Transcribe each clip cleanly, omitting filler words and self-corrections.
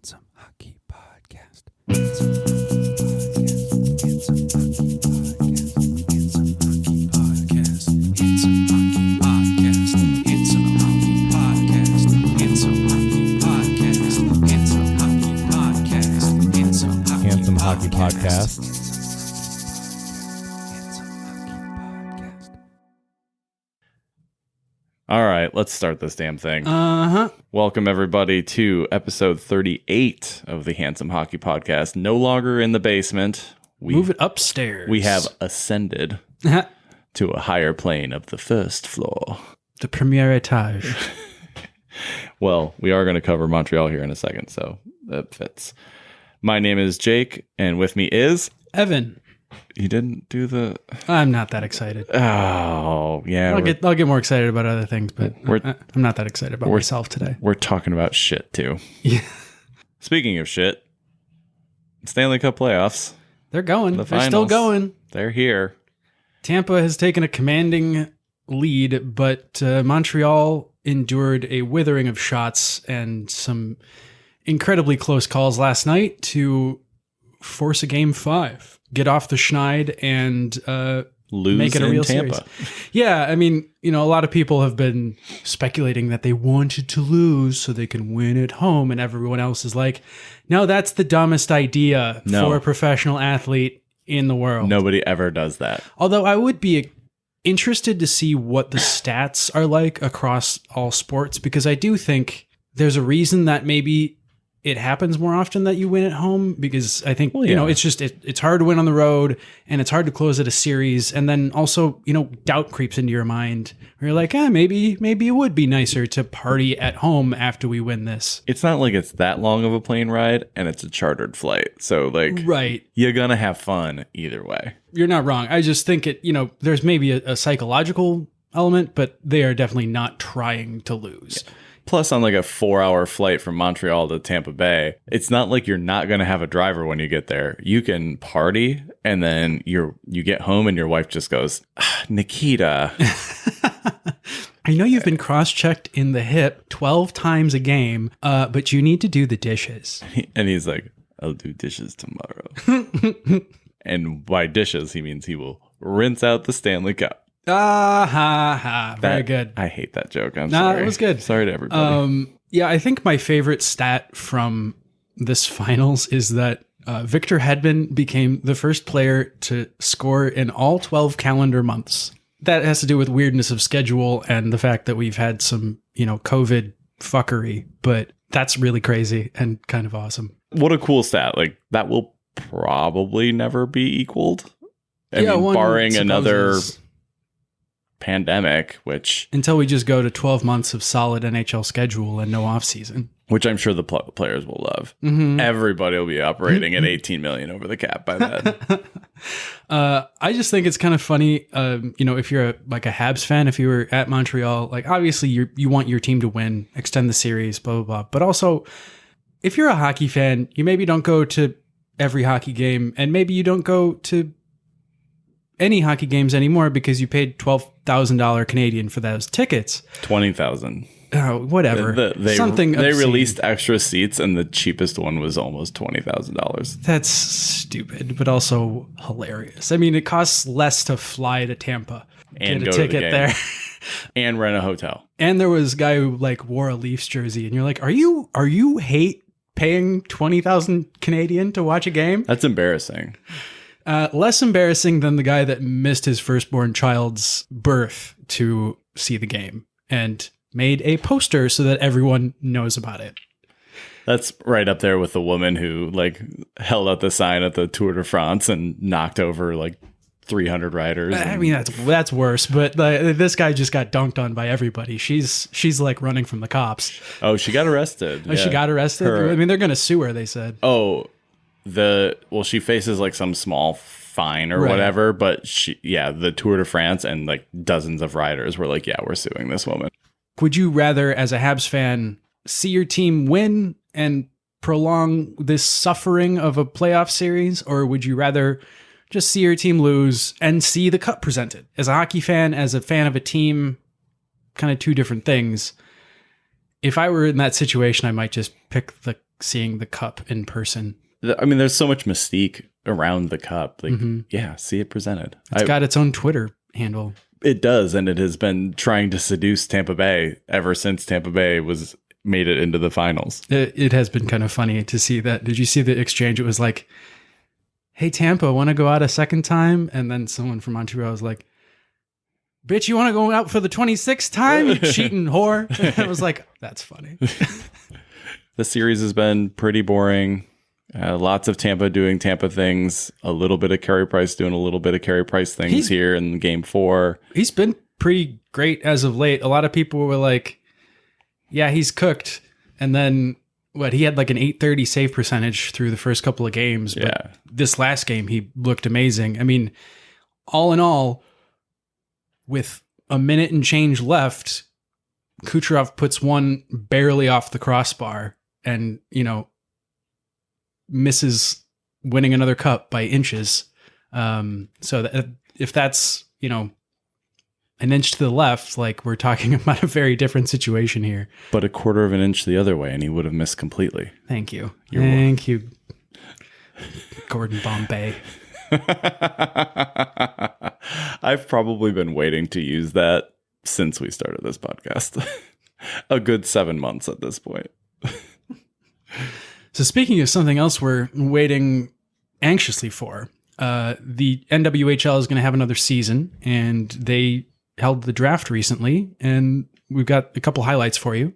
Handsome Hockey Podcast. Handsome Hockey Podcast. Handsome Hockey Podcast. Handsome Hockey Podcast. Handsome Hockey Podcast. Handsome Hockey Podcast. Handsome Hockey Podcast. Handsome Hockey Podcast. All right, let's start this damn thing. Uh-huh. Welcome, everybody, to episode 38 of the Handsome Hockey Podcast. No longer in the basement. Move it upstairs. We have ascended to a higher plane of the first floor. The premier etage. Well, we are going to cover Montreal here in a second, so that fits. My name is Jake, and with me is... Evan. You didn't do the... I'm not that excited. Oh, yeah. I'll get more excited about other things, but I'm not that excited about myself today. We're talking about shit, too. Yeah. Speaking of shit, Stanley Cup playoffs. They're going. The They're finals. still going. They're here. Tampa has taken a commanding lead, but Montreal endured a withering of shots and some incredibly close calls last night to force a game 5. Get off the schneid and Lose make it a in real Tampa. series. Yeah, I mean, a lot of people have been speculating that they wanted to lose so they can win at home, and everyone else is like, no, that's the dumbest idea for a professional athlete in the world. Nobody ever does that. Although I would be interested to see what the stats are like across all sports, because I do think there's a reason that maybe it happens more often that you win at home, because I think, it's just, it's hard to win on the road and it's hard to close at a series. And then also, doubt creeps into your mind where you're like, maybe it would be nicer to party at home after we win this. It's not like it's that long of a plane ride and it's a chartered flight. So right. You're going to have fun either way. You're not wrong. I just think there's maybe a psychological element, but they are definitely not trying to lose. Yeah. Plus, on like a 4-hour flight from Montreal to Tampa Bay, it's not like you're not going to have a driver when you get there. You can party, and then you get home, and your wife just goes, Nikita. I know you've been cross-checked in the hip 12 times a game, but you need to do the dishes. And he's like, I'll do dishes tomorrow. And by dishes, he means he will rinse out the Stanley Cup. Very good. I hate that joke. I'm sorry. It was good. Sorry to everybody. Yeah, I think my favorite stat from this finals is that Victor Hedman became the first player to score in all 12 calendar months. That has to do with weirdness of schedule and the fact that we've had some, COVID fuckery, but that's really crazy and kind of awesome. What a cool stat. Like, that will probably never be equaled. I mean, barring another pandemic, which until we just go to 12 months of solid NHL schedule and no off season, which I'm sure the players will love. Mm-hmm. Everybody will be operating at 18 million over the cap by then. I just think it's kind of funny. If you're a Habs fan, if you were at Montreal, like obviously you want your team to win, extend the series, blah blah blah. But also, if you're a hockey fan, you maybe don't go to every hockey game, and maybe you don't go to any hockey games anymore because you paid $12,000 Canadian for those tickets. 20,000. Oh, whatever. They released extra seats, and the cheapest one was almost $20,000. That's stupid, but also hilarious. I mean, it costs less to fly to Tampa and get a ticket there, and rent a hotel. And there was a guy who wore a Leafs jersey, and you're like, are you hate paying 20,000 Canadian to watch a game? That's embarrassing. Less embarrassing than the guy that missed his firstborn child's birth to see the game and made a poster so that everyone knows about it. That's right up there with the woman who held out the sign at the Tour de France and knocked over 300 riders. I mean, that's worse, but this guy just got dunked on by everybody. She's running from the cops. Oh, she got arrested. Oh, yeah. She got arrested? I mean, they're going to sue her, they said. Oh, she faces some small fine or whatever, but the Tour de France and dozens of riders were like, yeah, we're suing this woman. Would you rather, as a Habs fan, see your team win and prolong this suffering of a playoff series, or would you rather just see your team lose and see the cup presented? As a hockey fan, as a fan of a team, kind of two different things. If I were in that situation, I might just pick the seeing the cup in person. I mean, there's so much mystique around the cup. Like, yeah, see it presented. It's got its own Twitter handle. It does, and it has been trying to seduce Tampa Bay ever since Tampa Bay made it into the finals. It has been kind of funny to see that. Did you see the exchange? It was like, hey, Tampa, want to go out a second time? And then someone from Montreal was like, bitch, you want to go out for the 26th time? You cheating whore. I was like, that's funny. The series has been pretty boring. Lots of Tampa doing Tampa things. A little bit of Carey Price doing a little bit of Carey Price things here in game 4. He's been pretty great as of late. A lot of people were like, yeah, he's cooked. And then he had like an .830 save percentage through the first couple of games. But this last game, he looked amazing. I mean, all in all, with a minute and change left, Kucherov puts one barely off the crossbar and, misses winning another cup by inches. So if that's, an inch to the left, like, we're talking about a very different situation here. But a quarter of an inch the other way, and he would have missed completely. Thank you. Thank you, Gordon Bombay. I've probably been waiting to use that since we started this podcast. A good 7 months at this point. So speaking of something else we're waiting anxiously for, the NWHL is going to have another season, and they held the draft recently, and we've got a couple highlights for you.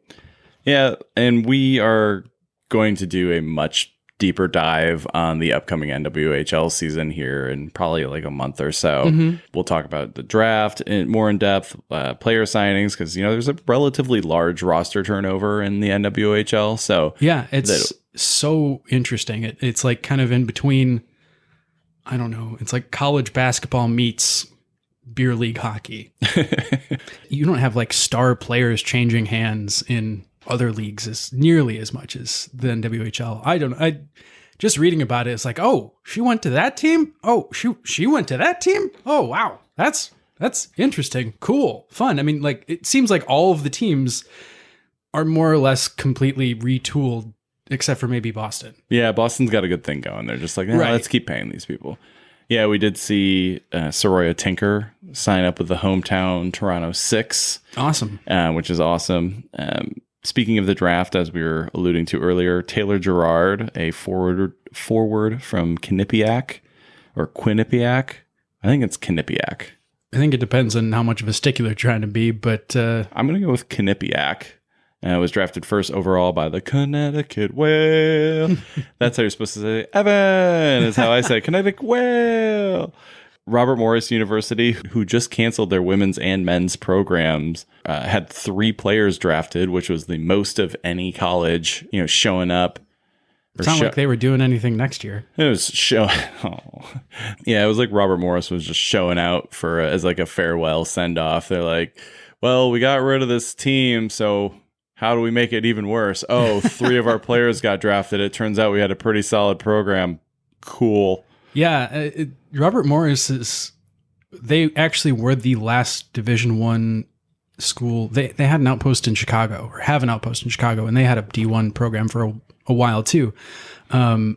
Yeah, and we are going to do a much deeper dive on the upcoming NWHL season here in probably like a month or so. We'll talk about the draft more in depth, player signings, because there's a relatively large roster turnover in the NWHL. So yeah, it's so interesting. It's like kind of in between. I don't know. It's like college basketball meets beer league hockey. You don't have like star players changing hands in other leagues as nearly as much as the NWHL. I just reading about it, it's like, oh, she went to that team. Oh, she went to that team. Oh, wow. That's interesting. Cool. Fun. I mean, like, it seems like all of the teams are more or less completely retooled, except for maybe Boston. Yeah, Boston's got a good thing going. They're just like, let's keep paying these people. Yeah, we did see Soroya Tinker sign up with the hometown Toronto Six. Awesome. Which is awesome. Speaking of the draft, as we were alluding to earlier, Taylor Gerard, a forward from Quinnipiac, or Quinnipiac. I think it's Quinnipiac. I think it depends on how much of a stickler you're trying to be, but I'm going to go with Quinnipiac. Was drafted first overall by the Connecticut Whale. That's how you're supposed to say Evan, is how I say Connecticut Whale. Robert Morris University, who just canceled their women's and men's programs, had 3 players drafted, which was the most of any college, showing up. It's not like they were doing anything next year. It was Yeah, it was like Robert Morris was just showing out as like a farewell send-off. They're like, well, we got rid of this team, so how do we make it even worse? Oh, 3 of our players got drafted. It turns out we had a pretty solid program. Cool. Yeah, Robert Morris they actually were the last Division I school. They had an outpost in Chicago, or have an outpost in Chicago, and they had a D1 program for a while too. I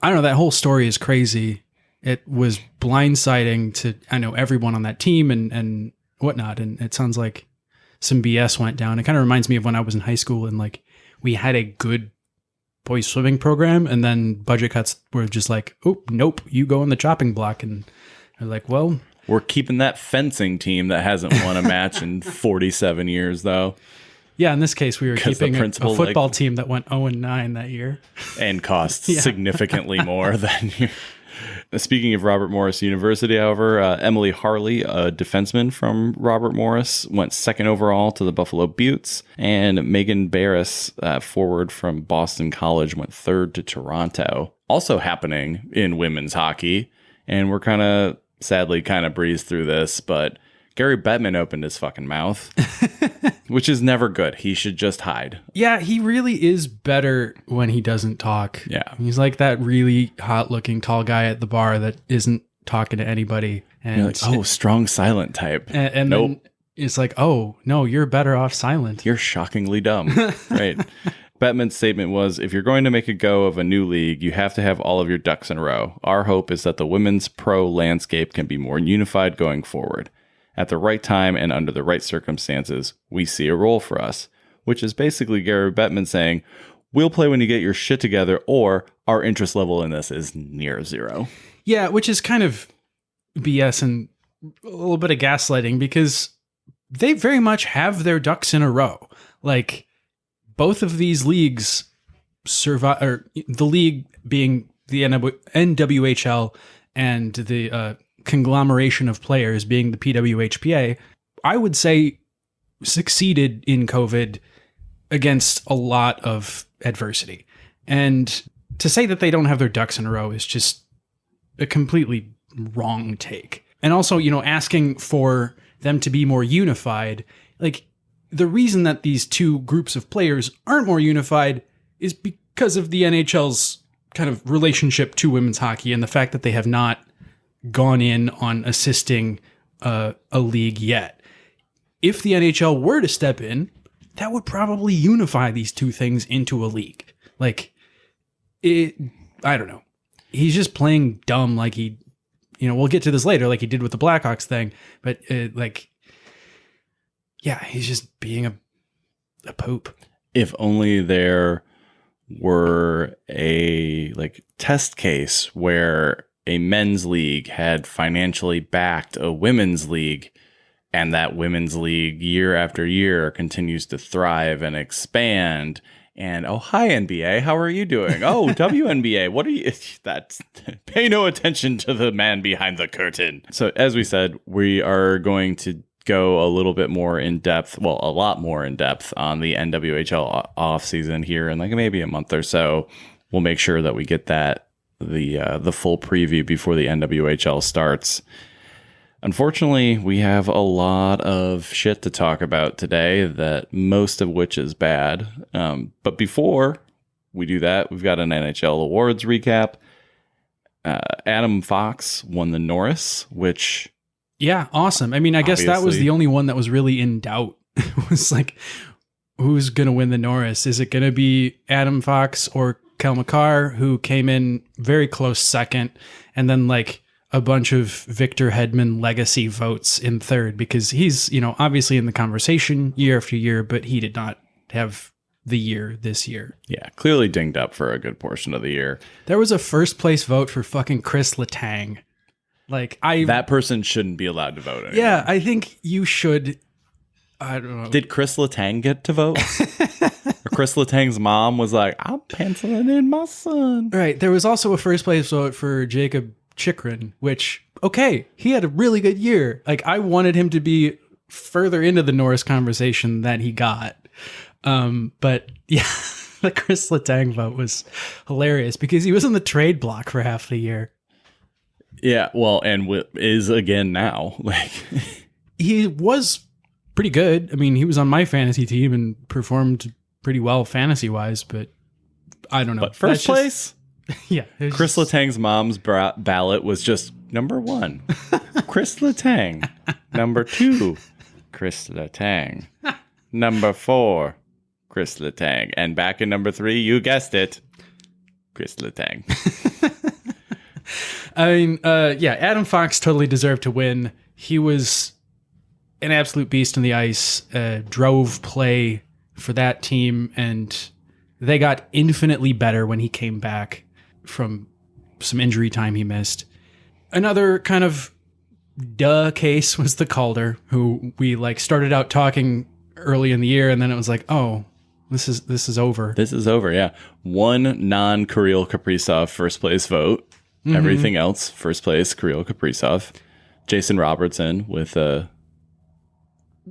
don't know, that whole story is crazy. It was blindsiding to, I know, everyone on that team and whatnot, and it sounds like some BS went down. It kind of reminds me of when I was in high school and like we had a good boys swimming program, and then budget cuts were just like, oh, nope, you go on the chopping block. And they're like, well, we're keeping that fencing team that hasn't won a match in 47 years, though. Yeah, in this case, we were keeping a football team that went 0-9 that year. And cost significantly more than you. Speaking of Robert Morris University, however, Emily Harley, a defenseman from Robert Morris, went 2nd overall to the Buffalo Buttes. And Megan Barris, forward from Boston College, went 3rd to Toronto. Also happening in women's hockey. And we're sadly breezed through this, but Gary Bettman opened his fucking mouth, which is never good. He should just hide. Yeah, he really is better when he doesn't talk. Yeah. He's like that really hot-looking tall guy at the bar that isn't talking to anybody. And you're like, oh, strong silent type. And nope. Then it's like, oh, no, you're better off silent. You're shockingly dumb. Right. Bettman's statement was, if you're going to make a go of a new league, you have to have all of your ducks in a row. Our hope is that the women's pro landscape can be more unified going forward. At the right time and under the right circumstances, we see a role for us. Which is basically Gary Bettman saying, we'll play when you get your shit together, or our interest level in this is near zero. Yeah, which is kind of BS and a little bit of gaslighting, because they very much have their ducks in a row. Like, both of these leagues survive, or the league being the NWHL and the conglomeration of players being the PWHPA, I would say succeeded in COVID against a lot of adversity. And to say that they don't have their ducks in a row is just a completely wrong take. And also, you know, asking for them to be more unified, like, the reason that these two groups of players aren't more unified is because of the NHL's kind of relationship to women's hockey and the fact that they have not gone in on assisting a league yet. If the NHL were to step in, that would probably unify these two things into a league. Like, I don't know. He's just playing dumb, like he, you know, we'll get to this later, like he did with the Blackhawks thing, but yeah, he's just being a poop. If only there were a test case where a men's league had financially backed a women's league, and that women's league year after year continues to thrive and expand. And, oh, hi, NBA. How are you doing? Oh, WNBA. What are you? Pay no attention to the man behind the curtain. So, as we said, we are going to go a little bit more in depth, well, a lot more in depth on the NWHL off season here in maybe a month or so. We'll make sure that we get that the full preview before the NWHL starts. Unfortunately, we have a lot of shit to talk about today, that most of which is bad. But before we do that, we've got an NHL awards recap. Adam Fox won the Norris, which... Yeah, awesome. I mean, I guess that was the only one that was really in doubt. It was like, who's going to win the Norris? Is it going to be Adam Fox or Kel McCarr, who came in very close second, and then a bunch of Victor Hedman legacy votes in third, because he's, you know, obviously in the conversation year after year, but he did not have the year this year. Yeah, clearly dinged up for a good portion of the year. There was a first place vote for fucking Chris Letang. That person shouldn't be allowed to vote anymore. Yeah, I think you should. I don't know. Did Chris Letang get to vote? Or Chris Letang's mom was like, I'm penciling in my son. Right. There was also a first place vote for Jacob Chikrin, which, okay, he had a really good year. I wanted him to be further into the Norris conversation than he got. But yeah, the Chris Letang vote was hilarious because he was in the trade block for half the year. Yeah, well, and is again now. He was pretty good. I mean, he was on my fantasy team and performed pretty well fantasy-wise, but I don't know. But first place? Yeah. Chris Letang's mom's ballot was just number 1, Chris Letang. Number 2, Chris Letang. Number 4, Chris Letang. And back in number 3, you guessed it, Chris Letang. I mean, yeah, Adam Fox totally deserved to win. He was an absolute beast on the ice, drove play for that team, and they got infinitely better when he came back from some injury time he missed. Another kind of duh case was the Calder, who we started out talking early in the year, and then it was like, oh, this is over. This is over, yeah. One non-Kirill Kaprizov first place vote. Mm-hmm. Everything else, first place, Kirill Kaprizov. Jason Robertson with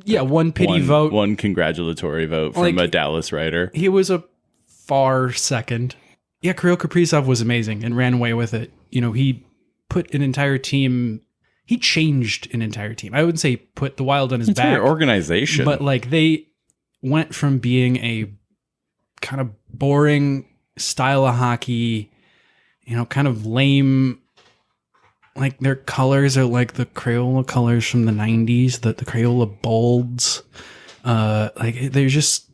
one pity vote. One congratulatory vote from a Dallas writer. He was a far second. Yeah, Kirill Kaprizov was amazing and ran away with it. You know, he put an entire team... He changed an entire team. I wouldn't say put the Wild on his back. Organization. But they went from being a kind of boring style of hockey... You know, kind of lame, their colors are like the Crayola colors from the 90s, the Crayola bolds. Like there's just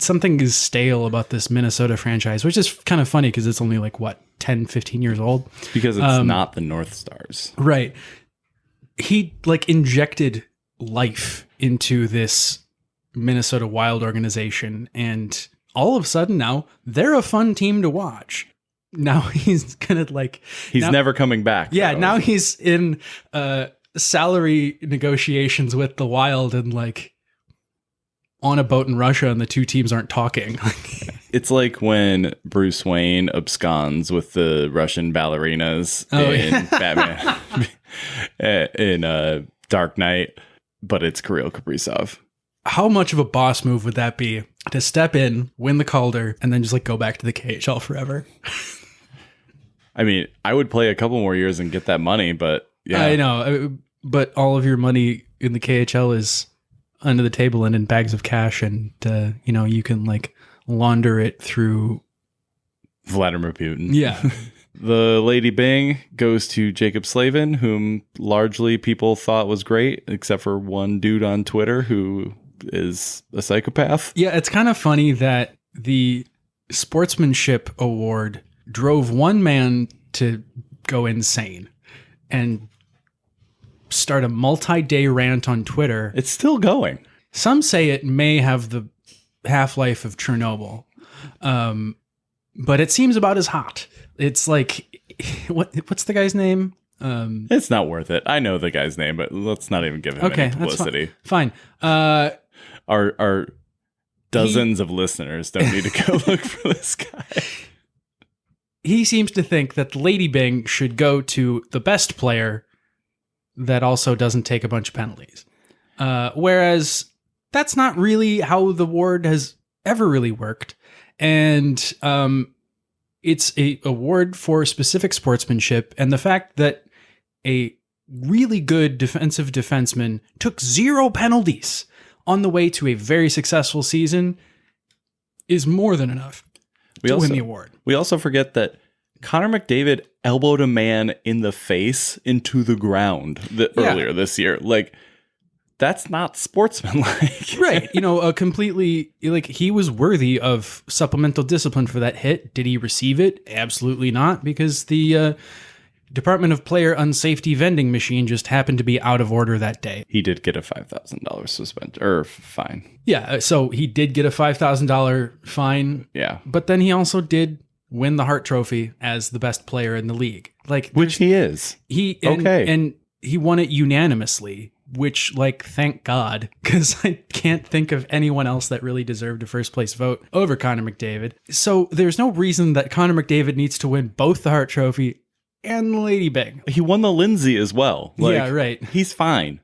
something is stale about this Minnesota franchise, which is kind of funny because it's only like what 10, 15 years old. Because it's not the North Stars. Right. He like injected life into this Minnesota Wild organization, and all of a sudden now they're a fun team to watch. Now he's gonna like he's never coming back. Yeah, though. now he's in salary negotiations with the Wild and like on a boat in Russia, and the two teams aren't talking. It's like when Bruce Wayne absconds with the Russian ballerinas in Batman in Dark Knight, but it's Kirill Kaprizov. How much of a boss move would that be to step in, win the Calder, and then just like go back to the KHL forever? I mean, I would play a couple more years and get that money, but yeah. I know, but all of your money in the KHL is under the table and in bags of cash, and you can like launder it through Vladimir Putin. Yeah. The Lady Bing goes to Jacob Slavin, whom largely people thought was great, except for one dude on Twitter who is a psychopath. Yeah, it's kind of funny that the Sportsmanship Award drove one man to go insane and start a multi-day rant on Twitter. It's still going. Some say it may have the half-life of Chernobyl, but it seems about as hot. It's like, what's the guy's name? It's not worth it. I know the guy's name, but let's not even give him any publicity. That's fine. Our dozens of listeners don't need to go look for this guy. He seems to think that the Lady Bing should go to the best player that also doesn't take a bunch of penalties. Whereas that's not really how the award has ever really worked. And it's a award for specific sportsmanship. And the fact that a really good defensive defenseman took 0 penalties on the way to a very successful season is more than enough to win the award. We also forget that Connor McDavid elbowed a man in the face into the ground earlier this year. Like, that's not sportsmanlike. Right. A completely, like, he was worthy of supplemental discipline for that hit. Did he receive it? Absolutely not, because the Department of Player Unsafety vending machine just happened to be out of order that day. He did get a $5,000 suspension or fine. Yeah. So he did get a $5,000 fine. Yeah. But then he also did win the Hart Trophy as the best player in the league. Like, which he is. And he won it unanimously, which, like, thank God, because I can't think of anyone else that really deserved a first place vote over Connor McDavid. So there's no reason that Connor McDavid needs to win both the Hart Trophy and the Lady Bing. He won the Lindsay as well. Like, yeah, right. He's fine.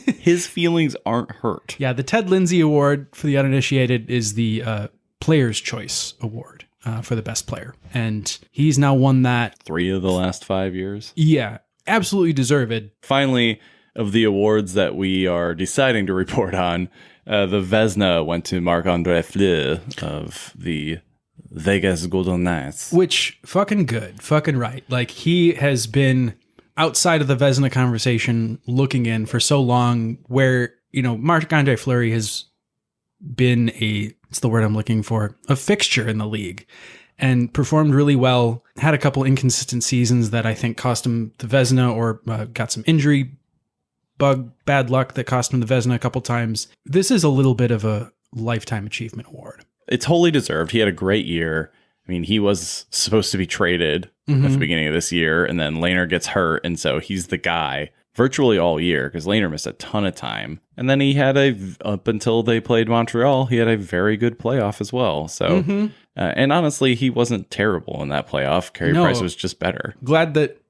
His feelings aren't hurt. Yeah, the Ted Lindsay Award for the uninitiated is the Player's Choice Award for the best player. And he's now won that 3 of the last 5 years. Yeah, absolutely deserved. Finally, of the awards that we are deciding to report on, the Vezina went to Marc-Andre Fleury of the Vegas Golden Knights. Which, fucking good. Fucking right. Like, he has been outside of the Vezina conversation looking in for so long, where, Marc-Andre Fleury has been what's the word I'm looking for? A fixture in the league and performed really well. Had a couple inconsistent seasons that I think cost him the Vezina, or got some injury bad luck that cost him the Vezina a couple times. This is a little bit of a lifetime achievement award. It's wholly deserved. He had a great year. I mean, he was supposed to be traded at the beginning of this year, and then Lehner gets hurt, and so he's the guy virtually all year because Lehner missed a ton of time. And then he had up until they played Montreal, he had a very good playoff as well. So, and honestly, he wasn't terrible in that playoff. Carey Price was just better. Glad that,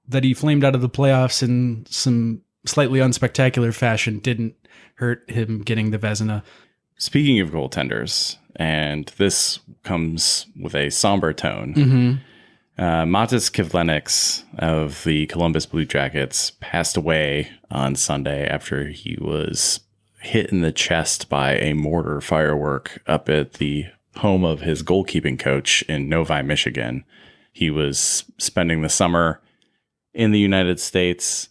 that he flamed out of the playoffs in some slightly unspectacular fashion didn't hurt him getting the Vezina. Speaking of goaltenders, and this comes with a somber tone, Matiss Kivelnieks of the Columbus Blue Jackets passed away on Sunday after he was hit in the chest by a mortar firework up at the home of his goalkeeping coach in Novi, Michigan. He was spending the summer in the United States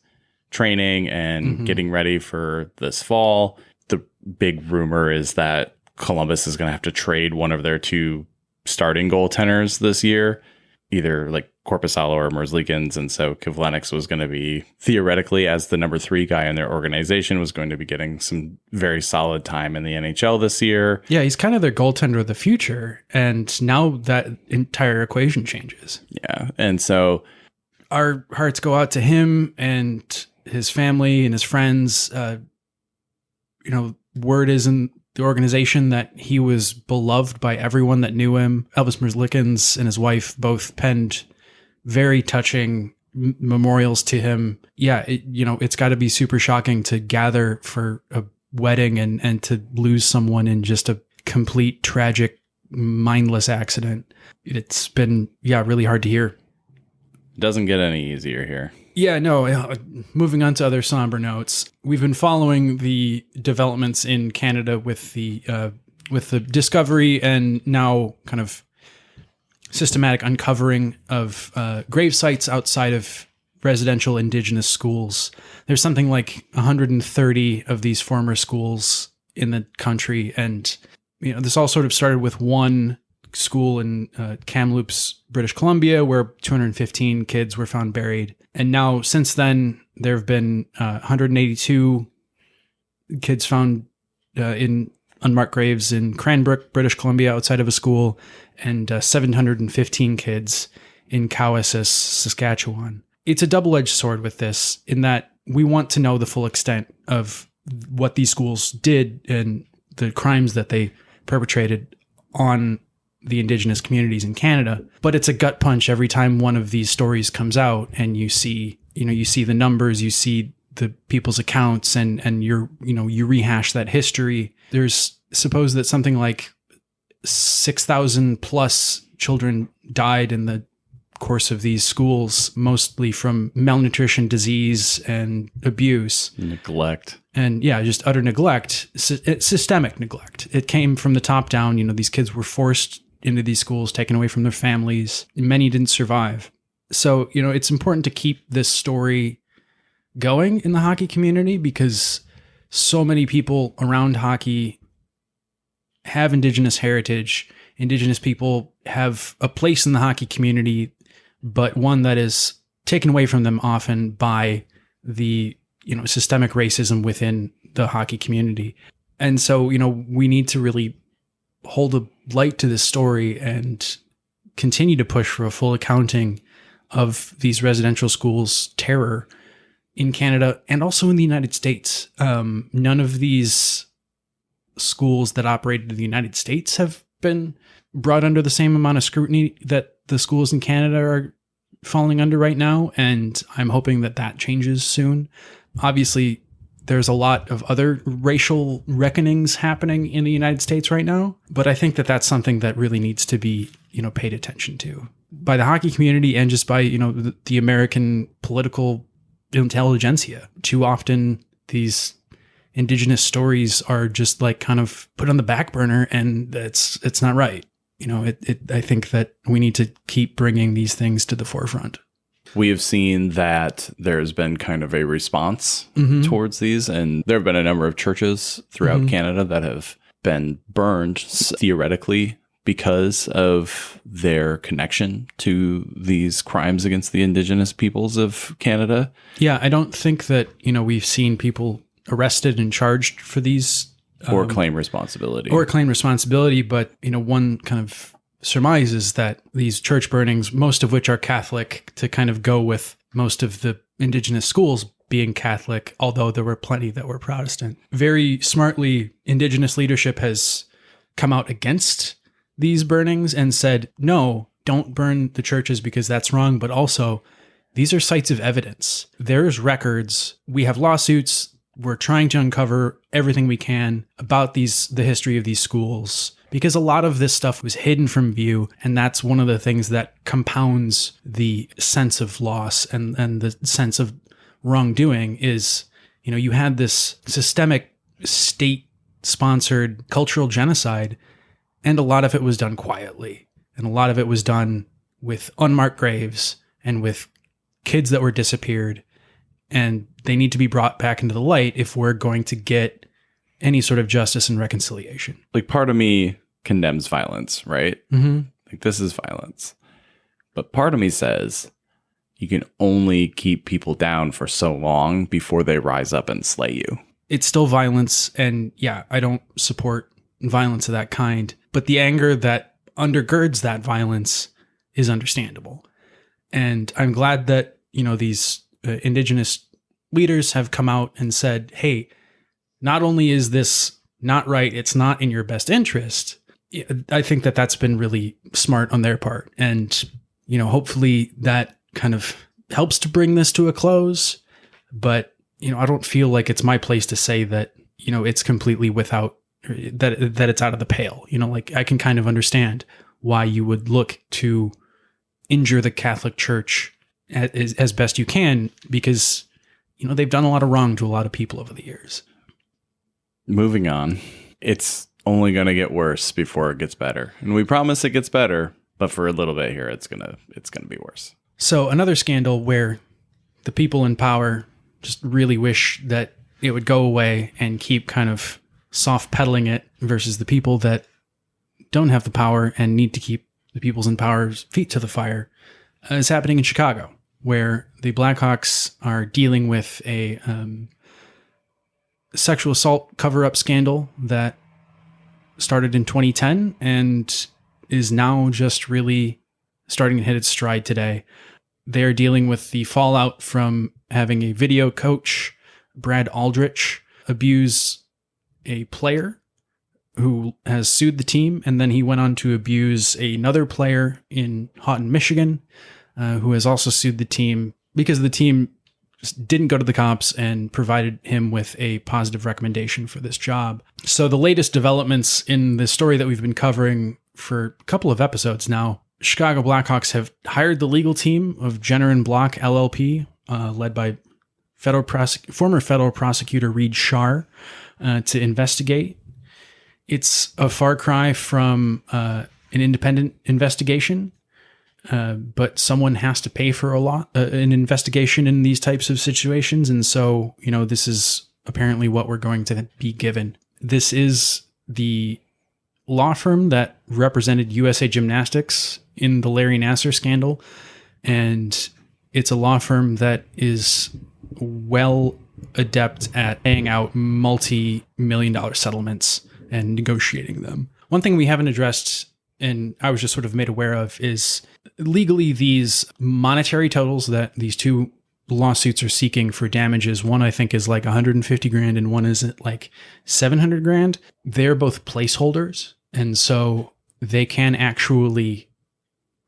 training and getting ready for this fall. The big rumor is that Columbus is going to have to trade one of their 2 starting goaltenders this year, either like Korpisalo or Merzlikins. And so Kivelnieks was going to be, theoretically, as the number 3 guy in their organization, was going to be getting some very solid time in the NHL this year. Yeah, he's kind of their goaltender of the future. And now that entire equation changes. Yeah. And so our hearts go out to him and his family and his friends. Word is in the organization that he was beloved by everyone that knew him. Elvis Merzlikins and his wife both penned very touching memorials to him. Yeah, it's got to be super shocking to gather for a wedding and to lose someone in just a complete tragic, mindless accident. It's been, really hard to hear. Doesn't get any easier here. Yeah, no, moving on to other somber notes. We've been following the developments in Canada with the discovery and now kind of systematic uncovering of grave sites outside of residential indigenous schools. There's something like 130 of these former schools in the country. And, this all sort of started with one school in Kamloops, British Columbia, where 215 kids were found buried. And now, since then, there have been 182 kids found in unmarked graves in Cranbrook, British Columbia, outside of a school, and 715 kids in Cowessess, Saskatchewan. It's a double-edged sword with this, in that we want to know the full extent of what these schools did and the crimes that they perpetrated on the indigenous communities in Canada. But it's a gut punch every time one of these stories comes out and you see the numbers, you see the people's accounts, and you rehash that history. There's supposed that something like 6,000 plus children died in the course of these schools, mostly from malnutrition, disease, and abuse. Neglect. And just utter neglect, systemic neglect. It came from the top down. These kids were forced into these schools, taken away from their families. Many didn't survive. So, it's important to keep this story going in the hockey community, because so many people around hockey have indigenous heritage. Indigenous people have a place in the hockey community, but one that is taken away from them often by the, systemic racism within the hockey community. And so, we need to really hold a light to this story and continue to push for a full accounting of these residential schools' terror in Canada and also in the United States. None of these schools that operated in the United States have been brought under the same amount of scrutiny that the schools in Canada are falling under right now. And I'm hoping that changes soon. Obviously, there's a lot of other racial reckonings happening in the United States right now, but I think that's something that really needs to be, paid attention to by the hockey community and just by, the American political intelligentsia. Too often, these indigenous stories are just like kind of put on the back burner, and it's not right. I think that we need to keep bringing these things to the forefront. We have seen that there's been kind of a response towards these, and there have been a number of churches throughout Canada that have been burned theoretically because of their connection to these crimes against the indigenous peoples of Canada. Yeah, I don't think that, we've seen people arrested and charged for these. Or claim responsibility. But, one kind of surmise is that these church burnings, most of which are Catholic, to kind of go with most of the indigenous schools being Catholic, although there were plenty that were Protestant. Very smartly, indigenous leadership has come out against these burnings and said, no, don't burn the churches because that's wrong. But also, these are sites of evidence. There's records. We have lawsuits. We're trying to uncover everything we can about the history of these schools, because a lot of this stuff was hidden from view. And that's one of the things that compounds the sense of loss and the sense of wrongdoing is, you had this systemic state-sponsored cultural genocide, and a lot of it was done quietly. And a lot of it was done with unmarked graves and with kids that were disappeared. And they need to be brought back into the light if we're going to get any sort of justice and reconciliation. Like, part of me condemns violence, right? Mm-hmm. Like, this is violence. But part of me says you can only keep people down for so long before they rise up and slay you. It's still violence, and yeah, I don't support violence of that kind, but the anger that undergirds that violence is understandable. And I'm glad that, these indigenous leaders have come out and said, hey, not only is this not right, it's not in your best interest. I think that that's been really smart on their part. And, hopefully that kind of helps to bring this to a close. But, I don't feel like it's my place to say that, it's completely without, that it's out of the pale. Like, I can kind of understand why you would look to injure the Catholic Church as best you can, because, they've done a lot of wrong to a lot of people over the years. Moving on. It's only going to get worse before it gets better. And we promise it gets better, but for a little bit here, it's going to be worse. So another scandal where the people in power just really wish that it would go away and keep kind of soft pedaling it, versus the people that don't have the power and need to keep the people's in power's feet to the fire, is happening in Chicago, where the Blackhawks are dealing with a sexual assault cover-up scandal that started in 2010 and is now just really starting to hit its stride today. They're dealing with the fallout from having a video coach, Brad Aldrich, abuse a player who has sued the team, and then he went on to abuse another player in Houghton, Michigan, who has also sued the team because the team just didn't go to the cops and provided him with a positive recommendation for this job. So the latest developments in the story that we've been covering for a couple of episodes now, Chicago Blackhawks have hired the legal team of Jenner and Block LLP, led by former federal prosecutor Reed Shar, to investigate. It's a far cry from an independent investigation, but someone has to pay for an investigation in these types of situations. And so, this is apparently what we're going to be given. This is the law firm that represented USA Gymnastics in the Larry Nassar scandal. And it's a law firm that is well adept at paying out multi-million-dollar settlements and negotiating them. One thing we haven't addressed, and I was just sort of made aware of, is legally these monetary totals that these two lawsuits are seeking for damages. One, I think, is like 150 grand and one is like 700 grand. They're both placeholders. And so they can actually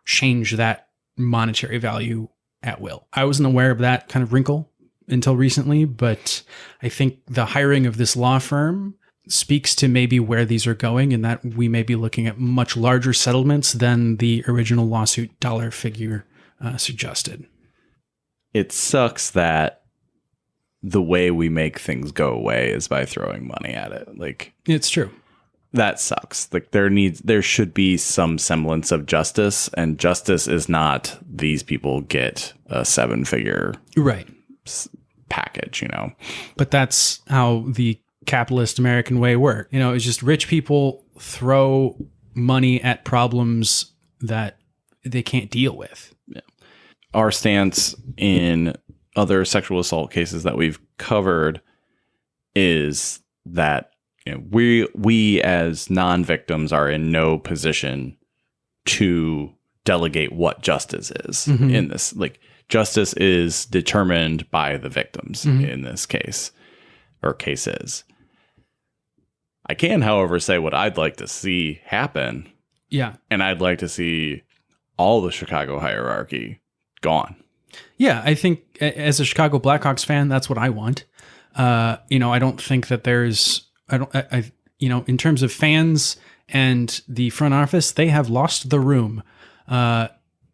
change that monetary value at will. I wasn't aware of that kind of wrinkle until recently, but I think the hiring of this law firm speaks to maybe where these are going, and that we may be looking at much larger settlements than the original lawsuit dollar figure suggested. It sucks that the way we make things go away is by throwing money at it. Like, it's true. That sucks. Like, there should be some semblance of justice, and justice is not these people get a 7-figure right package, But that's how the capitalist American way works. It's just rich people throw money at problems that they can't deal with. Yeah. Our stance in other sexual assault cases that we've covered is that we as non-victims are in no position to delegate what justice is in this. Like, justice is determined by the victims in this case or cases. I can, however, say what I'd like to see happen. Yeah. And I'd like to see all the Chicago hierarchy gone. Yeah, I think as a Chicago Blackhawks fan, that's what I want. I don't think that in terms of fans and the front office, they have lost the room.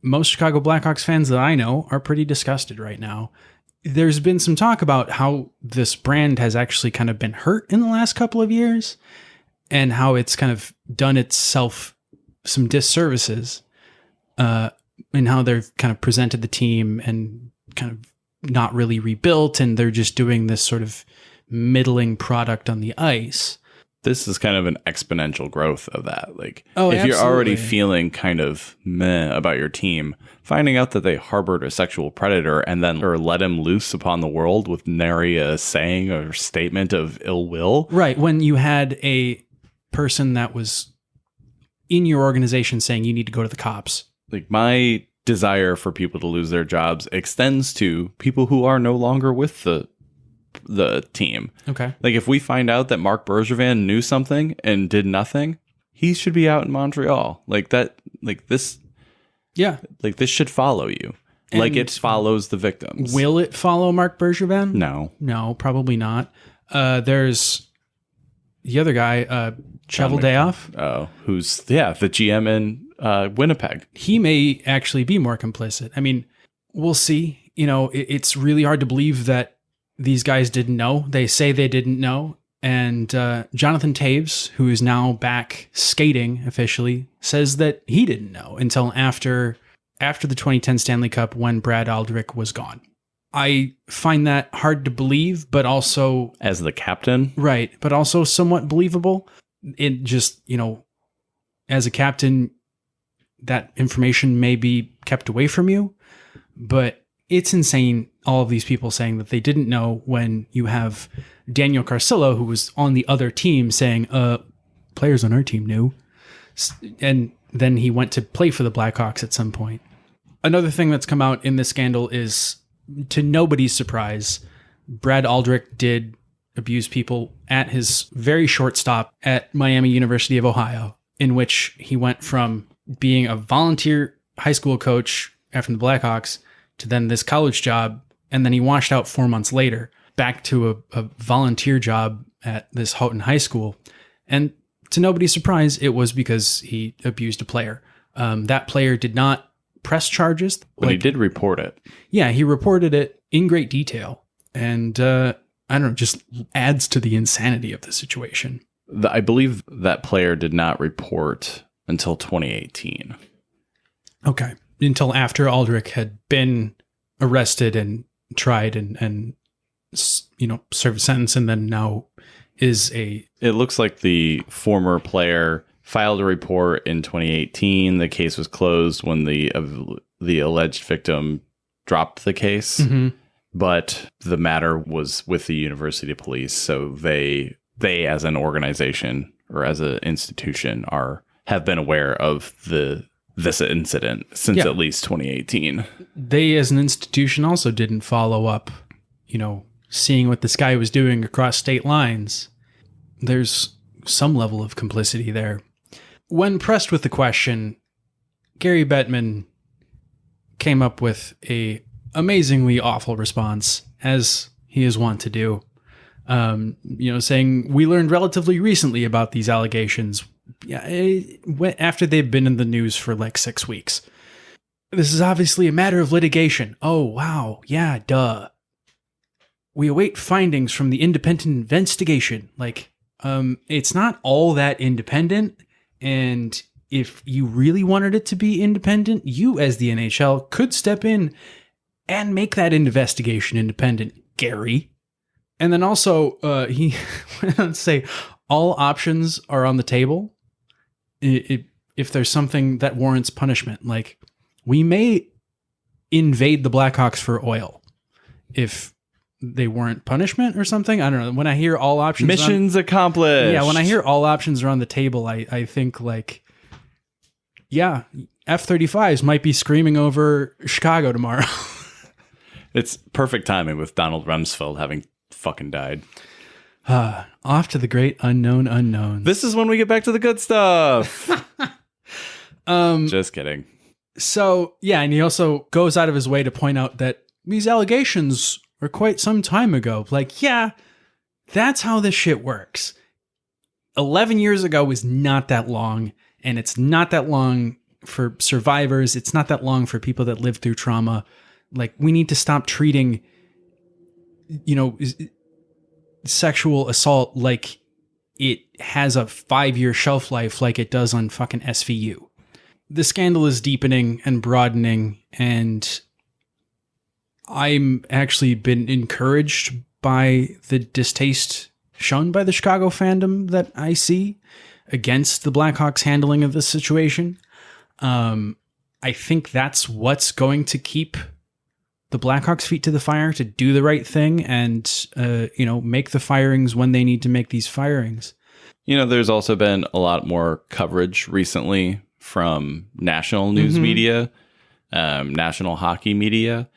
Most Chicago Blackhawks fans that I know are pretty disgusted right now. There's been some talk about how this brand has actually kind of been hurt in the last couple of years and how it's kind of done itself some disservices, and how they've kind of presented the team and kind of not really rebuilt. And they're just doing this sort of middling product on the ice. This is kind of an exponential growth of that. Like, Oh, if you're already absolutely. feeling kind of meh about your team, finding out that they harbored a sexual predator and then or let him loose upon the world with nary a saying or statement of ill will. Right. When you had a person that was in your organization saying you need to go to the cops. Like, my desire for people to lose their jobs extends to people who are no longer with the team. Okay. Like, if we find out that Mark Bergevin knew something and did nothing, he should be out in Montreal. Like that, like this, Yeah. like this should follow you. Like And it follows the victims. Will it follow Mark Bergevin? No. No, probably not. There's the other guy, Cheveldayoff. Oh, who's, the GM in Winnipeg. He may actually be more complicit. I mean, we'll see. You know, it's really hard to believe that these guys didn't know. They say they didn't know. And Jonathan Taves, who is now back skating officially, says that he didn't know until after the 2010 Stanley Cup when Brad Aldrich was gone. I find that hard to believe, but also... As the captain? Right, but also somewhat believable. It just, you know, as a captain, that information may be kept away from you, but it's insane, all of these people saying that they didn't know, when you have Daniel Carcillo, who was on the other team, saying, players on our team knew. And then he went to play for the Blackhawks at some point. Another thing that's come out in this scandal is, to nobody's surprise, Brad Aldrich did abuse people at his very short stop at Miami University of Ohio, in which he went from being a volunteer high school coach after the Blackhawks to then this college job, and then he washed out 4 months later, back to a volunteer job at this Houghton High School. And to nobody's surprise, it was because he abused a player. That player did not press charges. But he did report it. Yeah, he reported it in great detail. And I don't know, just adds to the insanity of the situation. I believe that player did not report until 2018. Okay. Until after Aldrich had been arrested and tried and you know, served a sentence, and then now is a... It looks like the former player filed a report in 2018. The case was closed when the alleged victim dropped the case. Mm-hmm. But the matter was with the university police, so they as an organization or as an institution have been aware of this incident since at least 2018. They as an institution also didn't follow up, you know, seeing what this guy was doing across state lines. There's some level of complicity there. When pressed with the question, Gary Bettman came up with a amazingly awful response, as he is wont to do. You know, saying, we learned relatively recently about these allegations. Yeah, after they've been in the news for like 6 weeks. This is obviously a matter of litigation. Oh, wow. Yeah, duh. We await findings from the independent investigation. Like, it's not all that independent. And if you really wanted it to be independent, you as the NHL could step in and make that investigation independent, Gary. And then also, he went on to say, all options are on the table if there's something that warrants punishment. Like, we may invade the Blackhawks for oil if they warrant punishment or something. I don't know. When I hear all options... Missions accomplished. Yeah, when I hear all options are on the table, I think like, yeah, F-35s might be screaming over Chicago tomorrow. It's perfect timing with Donald Rumsfeld having fucking died. Off to the great unknown unknowns. This is when we get back to the good stuff. Just kidding. So, yeah, and he also goes out of his way to point out that these allegations were quite some time ago. Like, yeah, that's how this shit works. 11 years ago is not that long, and it's not that long for survivors. It's not that long for people that live through trauma. Like, we need to stop treating, you know, sexual assault like it has a 5-year shelf life like it does on fucking SVU. The scandal is deepening and broadening, and I'm actually been encouraged by the distaste shown by the Chicago fandom that I see against the Blackhawks' handling of this situation. I think that's what's going to keep the Blackhawks' feet to the fire, to do the right thing and, make the firings when they need to make these firings. There's also been a lot more coverage recently from national news media, national hockey media,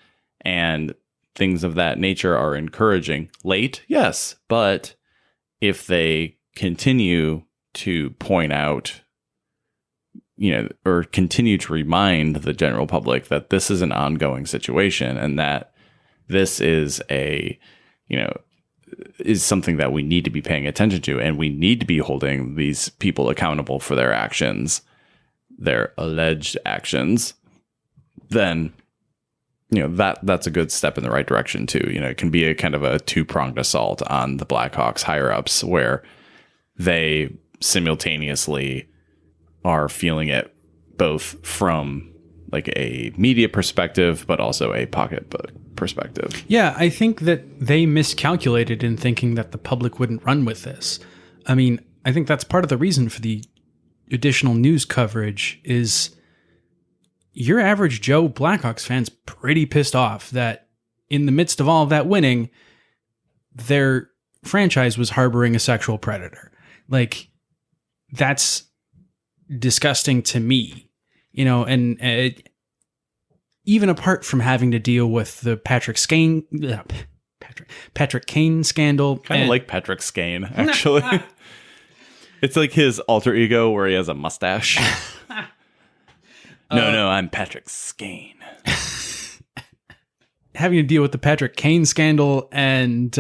and things of that nature are encouraging. Late, yes, but if they continue to point out, or continue to remind the general public that this is an ongoing situation and that this is is something that we need to be paying attention to, and we need to be holding these people accountable for their actions, their alleged actions, then that's a good step in the right direction too. It can be a kind of a two-pronged assault on the Blackhawks higher ups, where they simultaneously are feeling it both from like a media perspective, but also a pocketbook perspective. Yeah, I think that they miscalculated in thinking that the public wouldn't run with this. I mean, I think that's part of the reason for the additional news coverage is your average Joe Blackhawks fan's pretty pissed off that in the midst of all of that winning, their franchise was harboring a sexual predator. Like, that's disgusting to me, and even apart from having to deal with the Patrick Kane scandal. Kind of like Patrick Skane, actually. It's like his alter ego where he has a mustache. No, I'm Patrick Skane. Having to deal with the Patrick Kane scandal and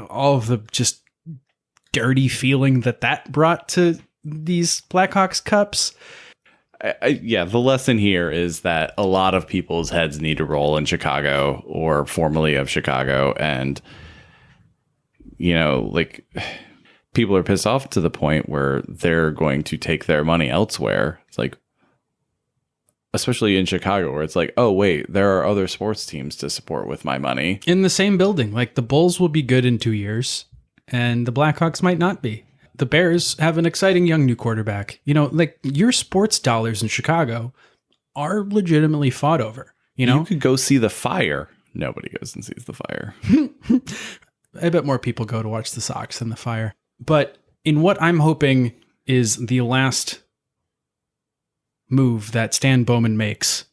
all of the just dirty feeling that brought to these Blackhawks cups. The lesson here is that a lot of people's heads need to roll in Chicago, or formerly of Chicago, and people are pissed off to the point where they're going to take their money elsewhere. It's like, especially in Chicago, where it's like, oh wait, there are other sports teams to support with my money in the same building. Like, the Bulls will be good in 2 years and the Blackhawks might not be. The Bears have an exciting young new quarterback. Your sports dollars in Chicago are legitimately fought over. You could go see the Fire. Nobody goes and sees the Fire. I bet more people go to watch the Sox than the Fire. But in what I'm hoping is the last move that Stan Bowman makes,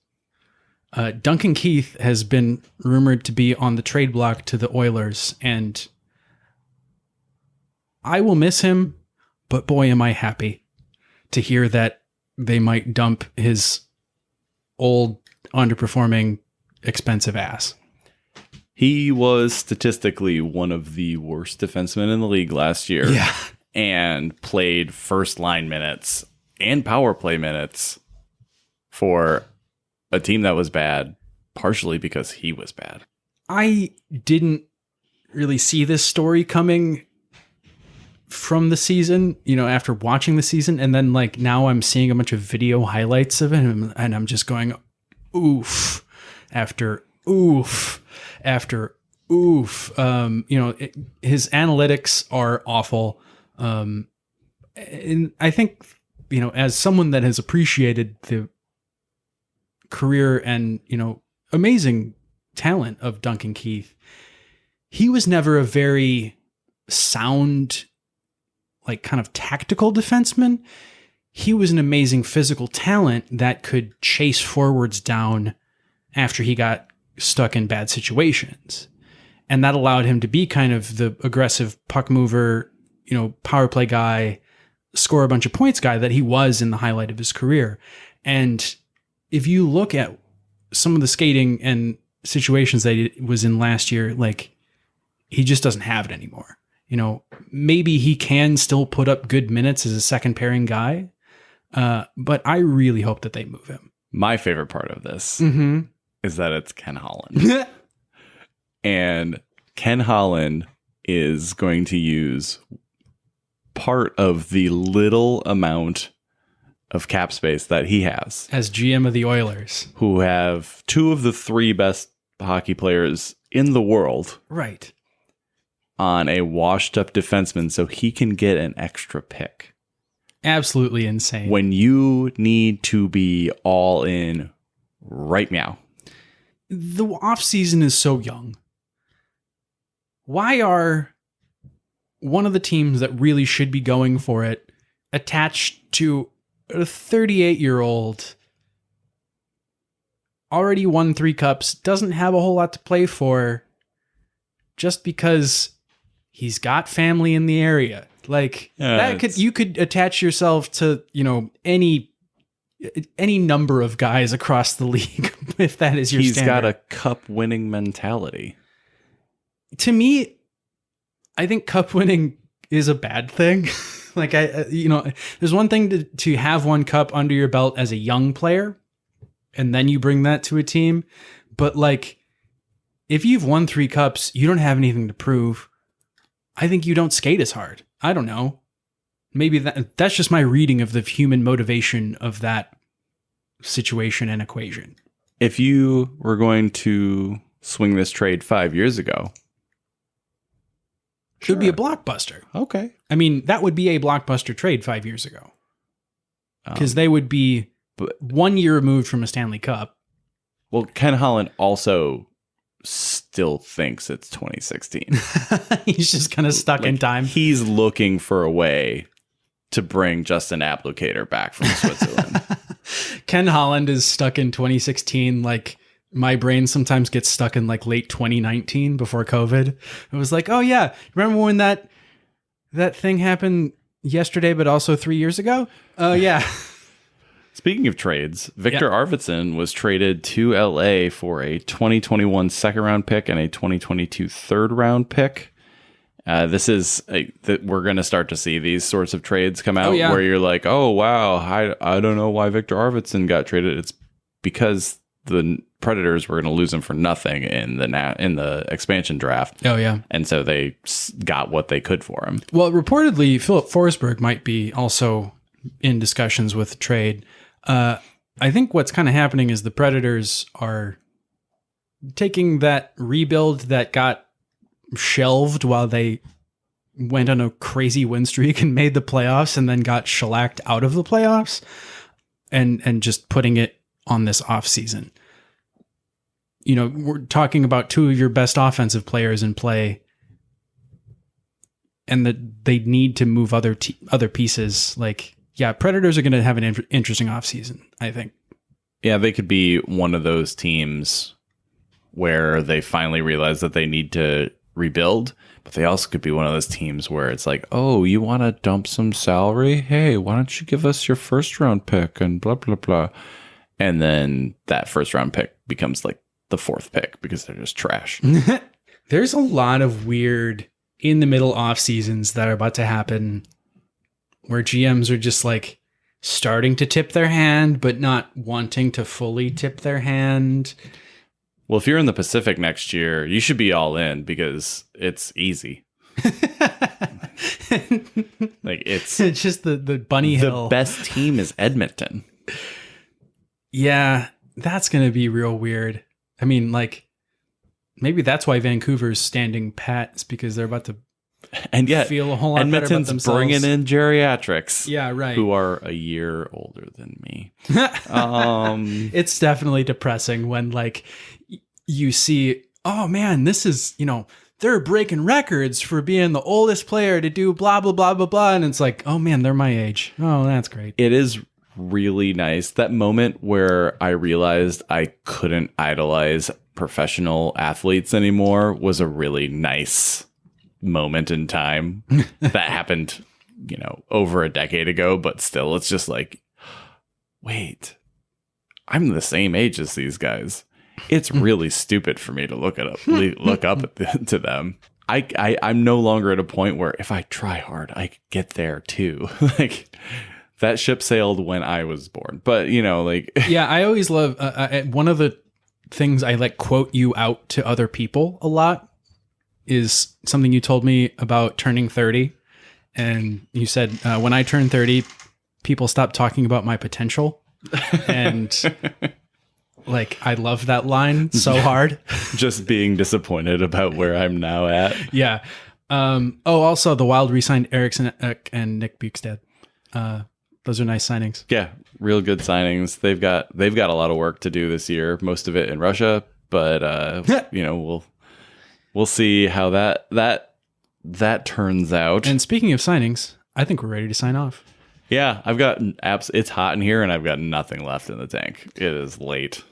Duncan Keith has been rumored to be on the trade block to the Oilers, and I will miss him, but boy, am I happy to hear that they might dump his old, underperforming, expensive ass. He was statistically one of the worst defensemen in the league last year. Yeah. And played first line minutes and power play minutes for a team that was bad, partially because he was bad. I didn't really see this story coming from the season, after watching the season, and then now I'm seeing a bunch of video highlights of him, and I'm just going oof after oof after oof. His analytics are awful, and I think as someone that has appreciated the career and amazing talent of Duncan Keith, he was never a very sound, kind of tactical defenseman. He was an amazing physical talent that could chase forwards down after he got stuck in bad situations. And that allowed him to be kind of the aggressive puck mover, power play guy, score a bunch of points guy that he was in the highlight of his career. And if you look at some of the skating and situations that he was in last year, he just doesn't have it anymore. Maybe he can still put up good minutes as a second pairing guy, but I really hope that they move him. My favorite part of this is that it's Ken Holland. And Ken Holland is going to use part of the little amount of cap space that he has as GM of the Oilers, who have two of the three best hockey players in the world Right. on a washed up defenseman so he can get an extra pick. Absolutely insane. When you need to be all in right now. The offseason is so young. Why are one of the teams that really should be going for it attached to a 38-year-old, already won 3 cups, doesn't have a whole lot to play for, just because he's got family in the area? Like, you could attach yourself to, any number of guys across the league if that is your He's standard. got a cup winning mentality. To me, I think cup winning is a bad thing. Like, there's one thing to have 1 cup under your belt as a young player, and then you bring that to a team. But like, if you've won 3 cups, you don't have anything to prove. I think you don't skate as hard. I don't know. Maybe that's just my reading of the human motivation of that situation and equation. If you were going to swing this trade 5 years ago, it would be a blockbuster. Okay. I mean, that would be a blockbuster trade 5 years ago. Because they would be 1 year removed from a Stanley Cup. Well, Ken Holland also still thinks it's 2016. He's just kind of stuck in time. He's looking for a way to bring Justin Applicator back from Switzerland. Ken Holland is stuck in 2016. Like, my brain sometimes gets stuck in like late 2019 before COVID. It was like, oh yeah, remember when that thing happened yesterday, but also 3 years ago? Oh yeah. Speaking of trades, Victor Arvidsson was traded to LA for a 2021 second round pick and a 2022 third round pick. This is we're going to start to see these sorts of trades come out where you're like, oh wow, I don't know why Victor Arvidsson got traded. It's because the Predators were going to lose him for nothing in the expansion draft. Oh yeah, and so they got what they could for him. Well, reportedly, Philip Forsberg might be also in discussions with the trade. I think what's kind of happening is the Predators are taking that rebuild that got shelved while they went on a crazy win streak and made the playoffs and then got shellacked out of the playoffs and just putting it on this offseason. We're talking about 2 of your best offensive players in play and that they need to move other pieces. Like, yeah, Predators are going to have an interesting offseason, I think. Yeah, they could be one of those teams where they finally realize that they need to rebuild, but they also could be one of those teams where it's like, oh, you want to dump some salary? Hey, why don't you give us your first round pick and blah, blah, blah. And then that first round pick becomes like the 4th pick because they're just trash. There's a lot of weird in the middle off seasons that are about to happen where GMs are just like starting to tip their hand, but not wanting to fully tip their hand. Well, if you're in the Pacific next year, you should be all in because it's easy. Like it's just the bunny hill. The best team is Edmonton. Yeah, that's going to be real weird. I mean, like, maybe that's why Vancouver's standing pat. It's because they're about to feel a whole lot better about themselves. Bringing in geriatrics. Yeah, right. Who are a year older than me. It's definitely depressing when, like, you see, oh man, this is, they're breaking records for being the oldest player to do blah, blah, blah, blah, blah. And it's like, oh man, they're my age. Oh, that's great. It is really nice. That moment where I realized I couldn't idolize professional athletes anymore was a really nice moment in time. That happened, over a decade ago, but still, it's just like, wait, I'm the same age as these guys. It's really stupid for me to look up to them. I'm no longer at a point where if I try hard, I could get there too. Like, that ship sailed when I was born. But, yeah, I always love one of the things I quote you out to other people a lot is something you told me about turning 30. And you said, when I turn 30, people stop talking about my potential. And Like, I love that line so hard. Just being disappointed about where I'm now at. Yeah. Also, the Wild re-signed Eriksson and Nick Bukestad. Those are nice signings. Yeah, real good signings. They've got a lot of work to do this year. Most of it in Russia, but we'll see how that turns out. And speaking of signings, I think we're ready to sign off. Yeah, I've got apps. It's hot in here, and I've got nothing left in the tank. It is late.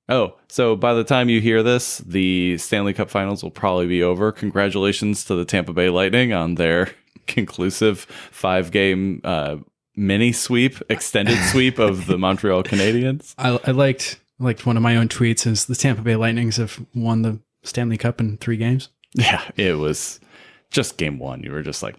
Oh, so by the time you hear this, the Stanley Cup Finals will probably be over. Congratulations to the Tampa Bay Lightning on their conclusive 5-game mini sweep, extended sweep of the Montreal Canadiens. I liked one of my own tweets is the Tampa Bay Lightnings have won the Stanley Cup in 3 games. Yeah, it was just game 1. You were just like,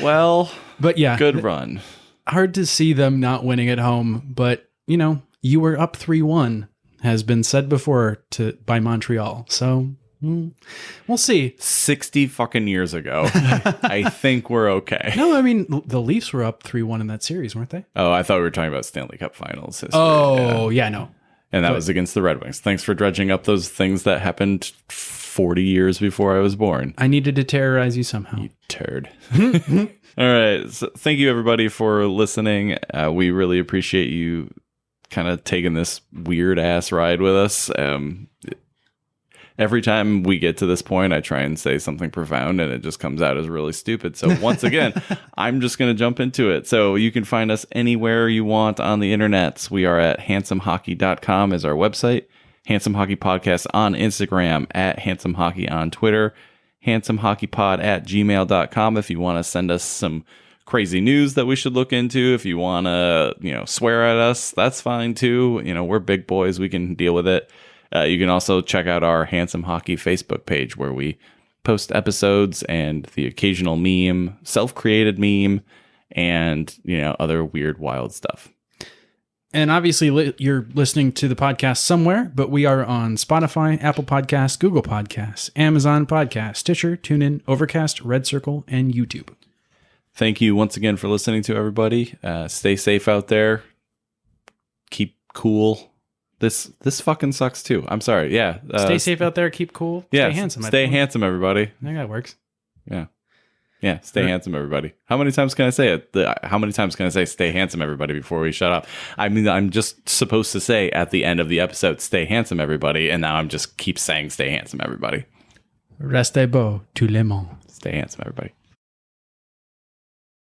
well, but yeah, good run. Hard to see them not winning at home, but you were up 3-1 has been said before by Montreal. So we'll see. 60 fucking years ago. I think we're okay. No, I mean, the Leafs were up 3-1 in that series, weren't they? Oh, I thought we were talking about Stanley Cup Finals history. Oh, yeah, no. And that was against the Red Wings. Thanks for dredging up those things that happened 40 years before I was born. I needed to terrorize you somehow. You turd. All right. So thank you, everybody, for listening. We really appreciate you kind of taking this weird-ass ride with us. Every time we get to this point, I try and say something profound, and it just comes out as really stupid. So once again, I'm just going to jump into it. So you can find us anywhere you want on the internets. We are at handsomehockey.com is our website. Handsome Hockey Podcast on Instagram, at Handsome Hockey on Twitter, handsomehockeykpod@gmail.com if you want to send us some crazy news that we should look into. If you want to, swear at us, that's fine too. We're big boys. We can deal with it. You can also check out our Handsome Hockey Facebook page where we post episodes and the occasional meme, self-created meme, and, other weird, wild stuff. And obviously, you're listening to the podcast somewhere, but we are on Spotify, Apple Podcasts, Google Podcasts, Amazon Podcasts, Stitcher, TuneIn, Overcast, Red Circle, and YouTube. Thank you once again for listening to everybody. Stay safe out there. Keep cool. This fucking sucks too. I'm sorry. Yeah. Stay safe out there. Keep cool. Yeah. Stay handsome. Stay handsome, everybody. I think that works. Yeah. Yeah, stay handsome, everybody. How many times can I say it? How many times can I say stay handsome, everybody, before we shut up? I mean, I'm just supposed to say at the end of the episode, stay handsome, everybody. And now I'm just keep saying stay handsome, everybody. Restez beau, tout le monde. Stay handsome, everybody.